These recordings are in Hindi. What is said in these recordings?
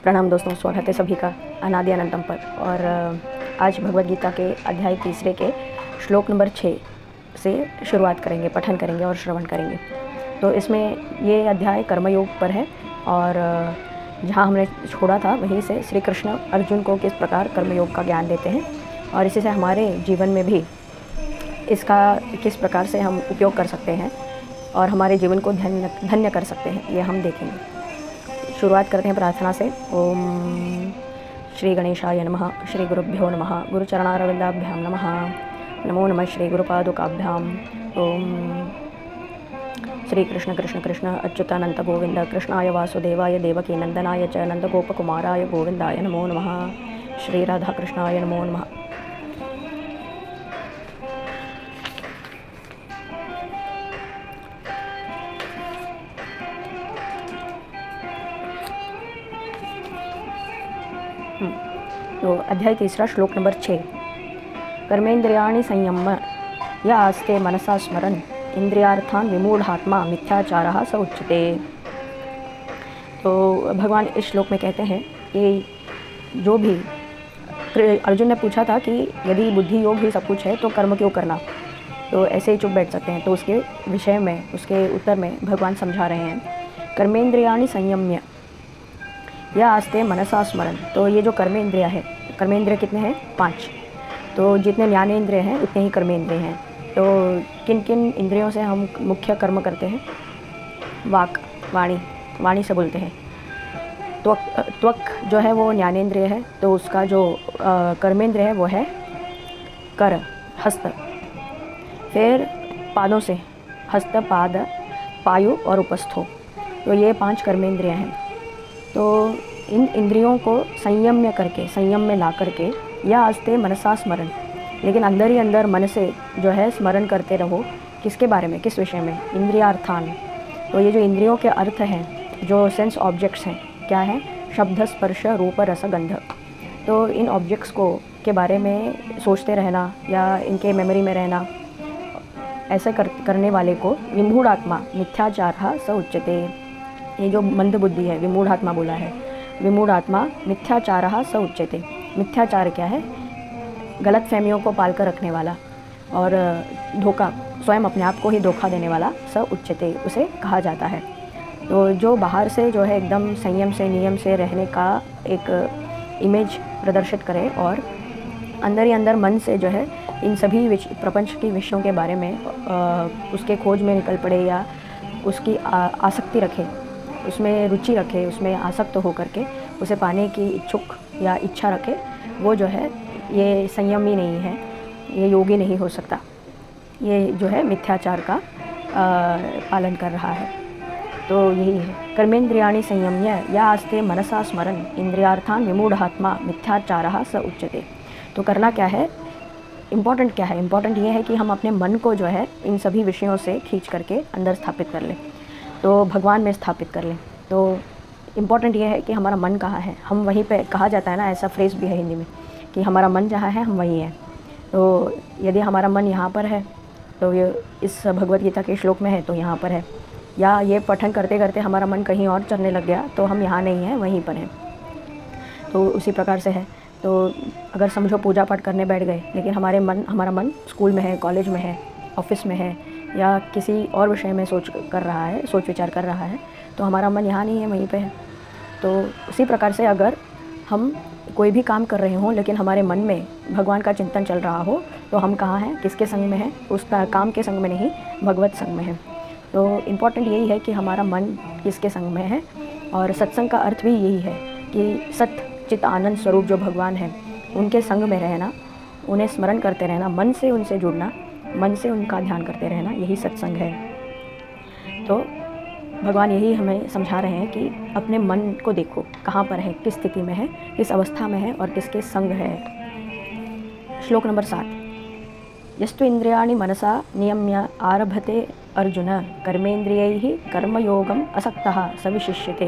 प्रणाम दोस्तों, स्वागत है सभी का अनादि अनंतम पर। और आज भगवद गीता के अध्याय 3 के श्लोक नंबर 6 से शुरुआत करेंगे, पठन करेंगे और श्रवण करेंगे। तो इसमें ये अध्याय कर्मयोग पर है और जहाँ हमने छोड़ा था वहीं से श्री कृष्ण अर्जुन को किस प्रकार कर्मयोग का ज्ञान देते हैं और इसी से हमारे जीवन में भी इसका किस प्रकार से हम उपयोग कर सकते हैं और हमारे जीवन को धन्य कर सकते हैं, ये हम देखेंगे। शुरुआत करते हैं प्रार्थना से। ओम श्री गणेशाय नमः, श्री गुरुभ्यो नमः, गुरुचरणारविंदाभ्याम नमः, नमो नमः श्री गुरुपादुकाभ्याम। ओम श्री कृष्ण कृष्ण कृष्ण अच्युतानंत गोविंद कृष्णाय वासुदेवाय देवकी नंदनाय च नंदगोपकुमाराय गोविंदाय नमो नमः। श्री राधा कृष्णाय नमो नमः। तो अध्याय 3 श्लोक नंबर 6। कर्मेन्द्रियाणि संयम्य या आस्ते मनसा स्मरन् इंद्रियार्थान विमूढ़ात्मा मिथ्याचारः स उच्यते। तो भगवान इस श्लोक में कहते हैं कि जो भी अर्जुन ने पूछा था कि यदि बुद्धि योग ही सब कुछ है तो कर्म क्यों करना, तो ऐसे ही चुप बैठ सकते हैं। तो उसके विषय में, उसके उत्तर में भगवान समझा रहे हैं कर्मेन्द्रियाणि संयम्य या आस्ते मनसा स्मरण। तो ये जो कर्मेंद्रिय है, कर्मेंद्रिय कितने हैं? 5। तो जितने ज्ञानेंद्रिय हैं उतने ही कर्मेंद्रिय हैं। तो किन किन इंद्रियों से हम मुख्य कर्म करते हैं? वाक, वाणी से बोलते हैं। त्वक जो है वो ज्ञानेंद्रिय है, तो उसका जो कर्मेंद्रिय है वो है कर, हस्त। फिर पादों से हस्त, पाद, पायु और उपस्थो, तो ये 5 कर्मेंद्रिय हैं। तो इन इंद्रियों को संयम में करके, संयम में ला करके या आस्ते मनसा स्मरण, लेकिन अंदर ही अंदर मन से जो है स्मरण करते रहो। किसके बारे में, किस विषय में? इंद्रियार्थान। तो ये जो इंद्रियों के अर्थ हैं, जो सेंस ऑब्जेक्ट्स हैं, क्या है? शब्द, स्पर्श, रूप, रस, गंध। तो इन ऑब्जेक्ट्स को के बारे में सोचते रहना या इनके मेमोरी में रहना, ऐसे करने वाले को विमूढ़ आत्मा मिथ्याचारः स उच्यते। ये जो मंद बुद्धि है, विमूढ़ आत्मा बोला है, विमूढ़ आत्मा मिथ्याचारः स उच्यते। मिथ्याचार क्या है? गलत फहमियों को पाल कर रखने वाला और धोखा, स्वयं अपने आप को ही धोखा देने वाला स उच्यते, उसे कहा जाता है। तो जो बाहर से जो है एकदम संयम से, नियम से रहने का एक इमेज प्रदर्शित करे और अंदर ही अंदर मन से जो है इन सभी प्रपंच के विषयों के बारे में उसके खोज में निकल पड़े या उसकी आसक्ति रखे, उसमें रुचि रखे, उसमें आसक्त हो करके उसे पाने की इच्छुक या इच्छा रखे, वो जो है ये संयमी नहीं है, ये योगी नहीं हो सकता। ये जो है मिथ्याचार का पालन कर रहा है। तो यही है कर्मेन्द्रियाणि संयम्य या आस्ते मनसा स्मरण इंद्रियार्थान विमूढ़ात्मा मिथ्याचारः स उच्यते। तो करना क्या है? इम्पॉर्टेंट क्या है? इम्पॉर्टेंट ये है कि हम अपने मन को जो है इन सभी विषयों से खींच करके अंदर स्थापित कर लें, तो भगवान में स्थापित कर लें। तो इम्पॉर्टेंट ये है कि हमारा मन कहाँ है, हम वहीं पे, कहा जाता है ना, ऐसा फ्रेज़ भी है हिंदी में कि हमारा मन जहाँ है हम वहीं हैं। तो यदि हमारा मन यहाँ पर है तो ये इस भगवद गीता के श्लोक में है तो यहाँ पर है, या ये पठन करते करते हमारा मन कहीं और चलने लग गया तो हम यहाँ नहीं हैं, वहीं पर हैं। तो उसी प्रकार से है। तो अगर समझो पूजा पाठ करने बैठ गए लेकिन हमारा मन स्कूल में है, कॉलेज में है, ऑफिस में है या किसी और विषय में सोच विचार कर रहा है, तो हमारा मन यहाँ नहीं है, वहीं पे है। तो उसी प्रकार से अगर हम कोई भी काम कर रहे हों लेकिन हमारे मन में भगवान का चिंतन चल रहा हो, तो हम कहाँ हैं, किसके संग में हैं? उसका काम के संग में नहीं, भगवत संग में है। तो इम्पॉर्टेंट यही है कि हमारा मन किसके संग में है। और सत्संग का अर्थ भी यही है कि सत्य चित आनंद स्वरूप जो भगवान है उनके संग में रहना, उन्हें स्मरण करते रहना, मन से उनसे जुड़ना, मन से उनका ध्यान करते रहना, यही सत्संग है। तो भगवान यही हमें समझा रहे हैं कि अपने मन को देखो, कहाँ पर है, किस स्थिति में है, किस अवस्था में है और किसके संग है। श्लोक नंबर 7। यस्तु इंद्रियाणि मनसा नियम्य आरभते अर्जुन कर्मेन्द्रियैः कर्मयोगम असक्तः स विशिष्यते।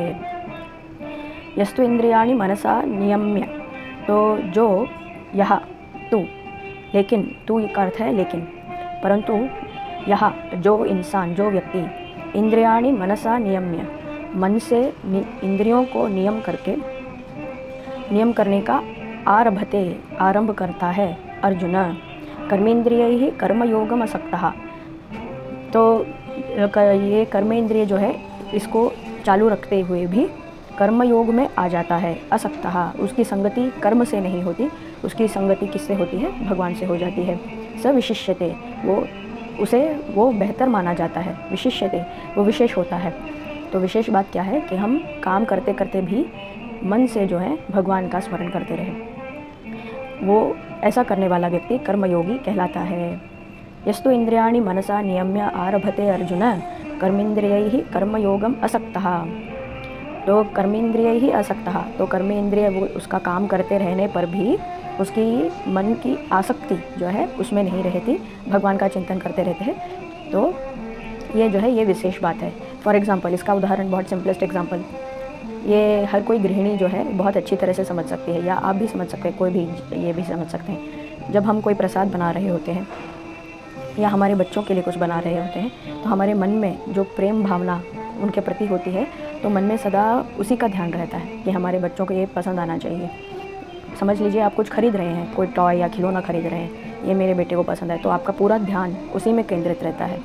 यस्तु इंद्रियाणि मनसा नियम्य, तो जो यह तू, लेकिन तू का अर्थ है लेकिन, परंतु यह जो इंसान, जो व्यक्ति इंद्रियाणि मनसा नियम्य, मन से इंद्रियों को नियम करने का आरंभ करता है अर्जुन। कर्मेंद्रियैहि कर्मयोगम असक्तः। तो ये कर्मेंद्रिय जो है इसको चालू रखते हुए भी कर्मयोग में आ जाता है। असक्तः, उसकी संगति कर्म से नहीं होती, उसकी संगति किससे होती है? भगवान से हो जाती है। स विशिष्यते, वो बेहतर माना जाता है। विशिष्यते, वो विशेष होता है। तो विशेष बात क्या है कि हम काम करते करते भी मन से जो है भगवान का स्मरण करते रहें। वो ऐसा करने वाला व्यक्ति कर्मयोगी कहलाता है। यस्तु इंद्रियाणि मनसा नियम्य आरभते अर्जुन कर्मेंद्रियैहि कर्मयोगम असक्तः। तो कर्मेंद्रियैहि असक्तः, तो कर्मेंद्रिय वो उसका काम करते रहने पर भी उसकी मन की आसक्ति जो है उसमें नहीं रहती, भगवान का चिंतन करते रहते हैं। तो ये जो है ये विशेष बात है। फॉर एग्ज़ाम्पल, इसका उदाहरण बहुत सिंपलेस्ट एग्जांपल, ये हर कोई गृहिणी जो है बहुत अच्छी तरह से समझ सकती है, या आप भी समझ सकते हैं, कोई भी ये भी समझ सकते हैं। जब हम कोई प्रसाद बना रहे होते हैं या हमारे बच्चों के लिए कुछ बना रहे होते हैं, तो हमारे मन में जो प्रेम भावना उनके प्रति होती है, तो मन में सदा उसी का ध्यान रहता है कि हमारे बच्चों को ये पसंद आना चाहिए। समझ लीजिए आप कुछ खरीद रहे हैं, कोई टॉय या खिलौना खरीद रहे हैं, ये मेरे बेटे को पसंद है, तो आपका पूरा ध्यान उसी में केंद्रित रहता है।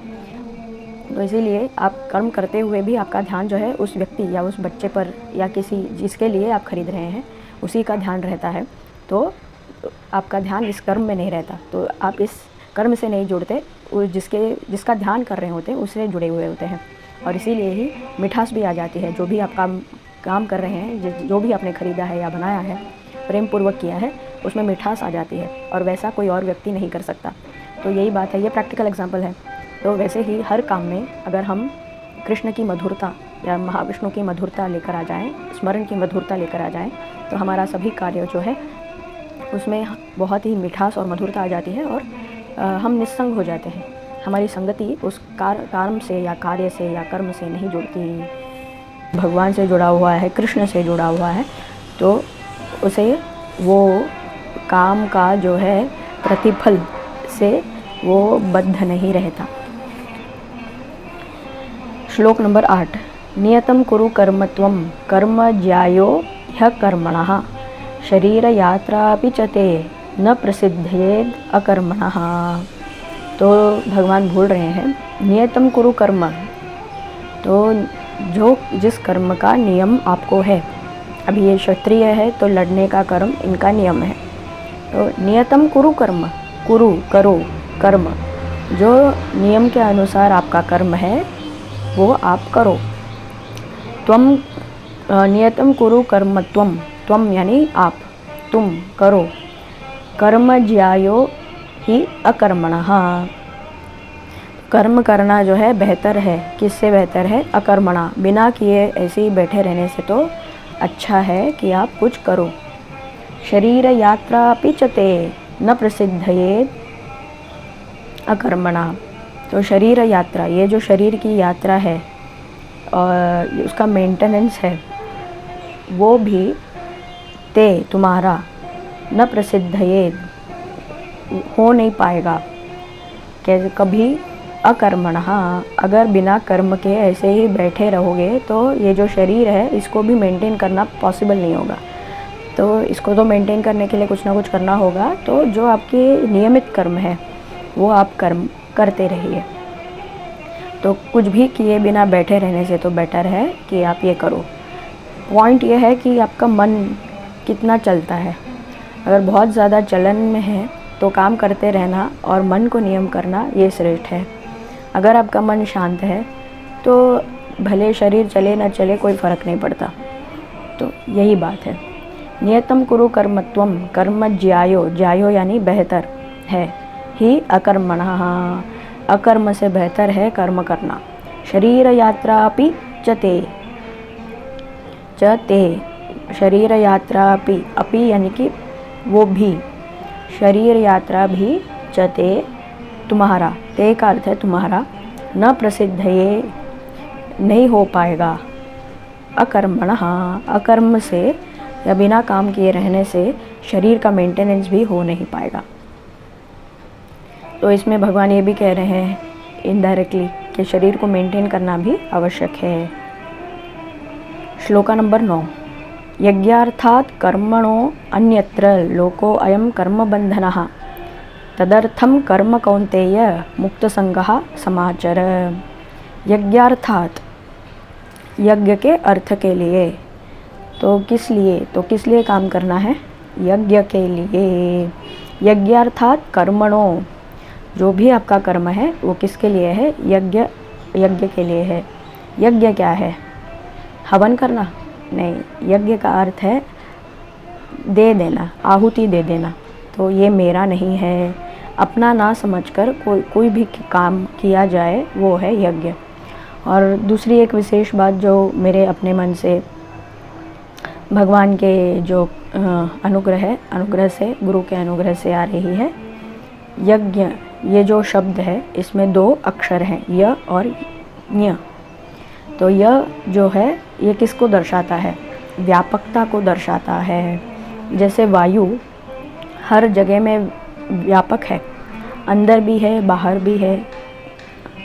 तो इसीलिए आप कर्म करते हुए भी आपका ध्यान जो है उस व्यक्ति या उस बच्चे पर या किसी जिसके लिए आप खरीद रहे हैं उसी का ध्यान रहता है। तो आपका ध्यान इस कर्म में नहीं रहता, तो आप इस कर्म से नहीं जुड़ते, जिसका ध्यान कर रहे होते हैं उससे जुड़े हुए होते हैं। और इसीलिए ही मिठास भी आ जाती है। जो भी आप काम कर रहे हैं, जो भी आपने खरीदा है या बनाया है, प्रेम पूर्वक किया है, उसमें मिठास आ जाती है, और वैसा कोई और व्यक्ति नहीं कर सकता। तो यही बात है, ये प्रैक्टिकल एग्जांपल है। तो वैसे ही हर काम में अगर हम कृष्ण की मधुरता या महाविष्णु की मधुरता लेकर आ जाएं, स्मरण की मधुरता लेकर आ जाएं, तो हमारा सभी कार्य जो है उसमें बहुत ही मिठास और मधुरता आ जाती है, और हम निस्संग हो जाते हैं। हमारी संगति उस कर्म से या कार्य से या कर्म से नहीं जुड़ती, भगवान से जुड़ा हुआ है, कृष्ण से जुड़ा हुआ है, तो उसे वो काम का जो है प्रतिफल से वो बद्ध नहीं रहता। श्लोक नंबर 8। नियतं कुरु कर्मत्वं कर्म ज्यायो ह्यकर्मणः शरीर यात्रापि च ते न प्रसिद्धेद अकर्मणः। तो भगवान बोल रहे हैं नियतं कुरु कर्म, तो जिस कर्म का नियम आपको है, अभी ये क्षत्रिय है तो लड़ने का कर्म इनका नियम है। तो नियतं कुरु कर्म, करो कर्म, जो नियम के अनुसार आपका कर्म है वो आप करो। नियतं कुरु कर्म त्वम यानी आप, तुम करो। कर्म ज्यायो ही अकर्मणः, कर्म करना जो है बेहतर है। किससे बेहतर है? अकर्मणा, बिना किए ऐसे ही बैठे रहने से तो अच्छा है कि आप कुछ करो। शरीर यात्रापि च ते न प्रसिद्धयेद अकर्मणा। तो शरीर यात्रा, ये जो शरीर की यात्रा है और उसका मेंटेनेंस है, वो भी ते तुम्हारा न प्रसिद्धयेद हो नहीं पाएगा। कैसे? कभी अकर्मणः, अगर बिना कर्म के ऐसे ही बैठे रहोगे तो ये जो शरीर है इसको भी मेंटेन करना पॉसिबल नहीं होगा। तो इसको तो मेंटेन करने के लिए कुछ ना कुछ करना होगा। तो जो आपके नियमित कर्म है वो आप कर्म करते रहिए। तो कुछ भी किए बिना बैठे रहने से तो बेटर है कि आप ये करो। पॉइंट ये है कि आपका मन कितना चलता है। अगर बहुत ज़्यादा चलन में है तो काम करते रहना और मन को नियम करना ये श्रेष्ठ है। अगर आपका मन शांत है तो भले शरीर चले न चले कोई फ़र्क नहीं पड़ता। तो यही बात है। नियतं कुरु कर्मत्वं कर्म ज्यायो यानी बेहतर है ही अकर्मणः, अकर्म से बेहतर है कर्म करना। शरीर यात्रापि च ते, शरीर यात्रापि, अपि यानी कि वो भी, शरीर यात्रा भी च ते तुम्हारा, ते का अर्थ है तुम्हारा, न प्रसिद्ध ये नहीं हो पाएगा। अकर्मणः, अकर्म से या बिना काम किए रहने से शरीर का मेंटेनेंस भी हो नहीं पाएगा। तो इसमें भगवान ये भी कह रहे हैं इनडायरेक्टली कि शरीर को मेंटेन करना भी आवश्यक है। श्लोका नंबर 9। यज्ञार्थात् कर्मणो अन्यत्र लोको अयं कर्मबन्धनः तदर्थं कर्म कौन्तेय मुक्तसंगः समाचर। यज्ञार्थात्, यज्ञ के अर्थ के लिए, तो किस लिए काम करना है? यज्ञ के लिए। यज्ञार्थात् कर्मणो, जो भी आपका कर्म है वो किसके लिए है? यज्ञ के लिए है। यज्ञ क्या है? हवन करना? नहीं, यज्ञ का अर्थ है दे देना, आहुति दे देना। तो ये मेरा नहीं है, अपना ना समझकर कोई भी काम किया जाए वो है यज्ञ। और दूसरी एक विशेष बात जो मेरे अपने मन से भगवान के जो अनुग्रह से, गुरु के अनुग्रह से आ रही है, यज्ञ, ये जो शब्द है इसमें 2 अक्षर हैं, य और ञ। तो य जो है ये किसको दर्शाता है? व्यापकता को दर्शाता है। जैसे वायु हर जगह में व्यापक है, अंदर भी है बाहर भी है,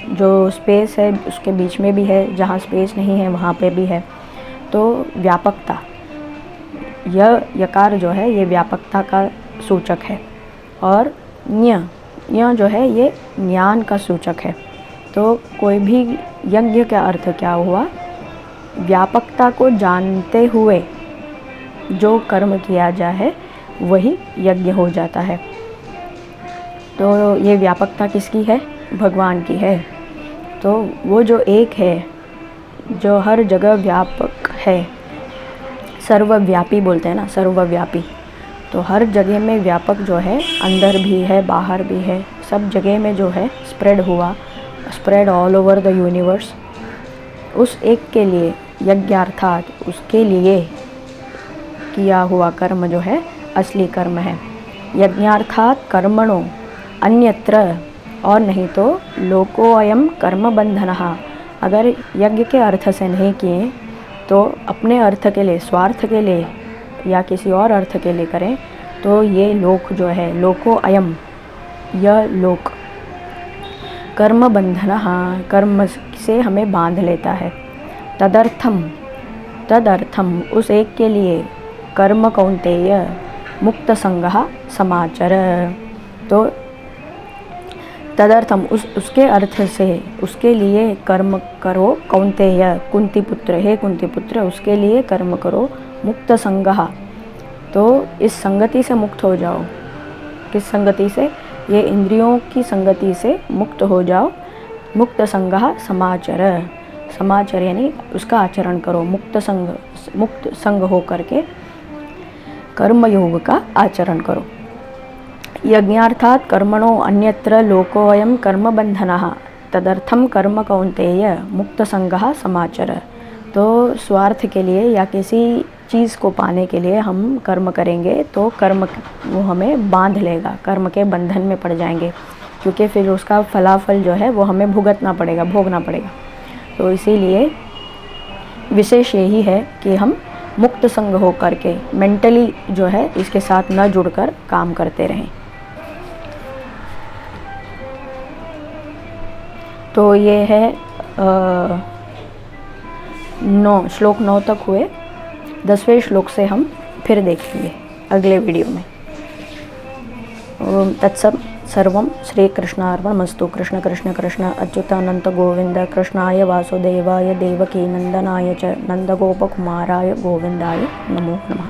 जो स्पेस है उसके बीच में भी है, जहाँ स्पेस नहीं है वहाँ पे भी है। तो व्यापकता, यकार जो है ये व्यापकता का सूचक है। और ञ जो है ये ज्ञान का सूचक है। तो कोई भी यज्ञ का अर्थ क्या हुआ? व्यापकता को जानते हुए जो कर्म किया जाए वही यज्ञ हो जाता है। तो ये व्यापकता किसकी है? भगवान की है। तो वो जो एक है, जो हर जगह व्यापक है, सर्वव्यापी बोलते हैं ना, सर्वव्यापी। तो हर जगह में व्यापक जो है, अंदर भी है बाहर भी है, सब जगह में जो है spread all over the universe, उस एक के लिए यज्ञार्थात, उसके लिए किया हुआ कर्म जो है असली कर्म है। यज्ञार्थात कर्मणो अन्यत्र, और नहीं तो लोको अयम कर्म बंधनः। अगर यज्ञ के अर्थ से नहीं किए तो अपने अर्थ के लिए, स्वार्थ के लिए या किसी और अर्थ के लिए करें तो ये लोक जो है, लोको अयम, यह लोक कर्म बंधनः, कर्म से हमें बांध लेता है। तदर्थम उस एक के लिए कर्म कौन्तेय मुक्त संगः समाचर। तो तदर्थम उसके अर्थ से, उसके लिए कर्म करो, कौन्तेय, कुंती पुत्र, हे कुंती पुत्र, उसके लिए कर्म करो, मुक्त संगः, तो इस संगति से मुक्त हो जाओ। किस संगति से? ये इंद्रियों की संगति से मुक्त हो जाओ। मुक्त संगः समाचर, समाचर यानी उसका आचरण करो। मुक्त संग हो करके कर्मयोग का आचरण करो। यज्ञार्थात् कर्मणो अन्यत्र लोकोऽयं कर्मबन्धनः तदर्थं कर्म कौन्तेय मुक्त संगः समाचर। तो स्वार्थ के लिए या किसी चीज़ को पाने के लिए हम कर्म करेंगे तो कर्म वो हमें बांध लेगा, कर्म के बंधन में पड़ जाएंगे, क्योंकि फिर उसका फलाफल जो है वो हमें भोगना पड़ेगा। तो इसीलिए विशेष यही है कि हम मुक्त संग हो करके मेंटली जो है इसके साथ न जुड़कर काम करते रहें। तो ये है 9 श्लोक 9 तक हुए। 10वें श्लोक से हम फिर देखेंगे अगले वीडियो में। ओम तत्सत सर्वं श्री कृष्णार्पणमस्तु। कृष्ण कृष्ण कृष्ण अच्युतानंत गोविंद कृष्णाय वासुदेवाय देवकी नंदनाय च नंदगोपकुमाराय गोविंदाय नमो नमः।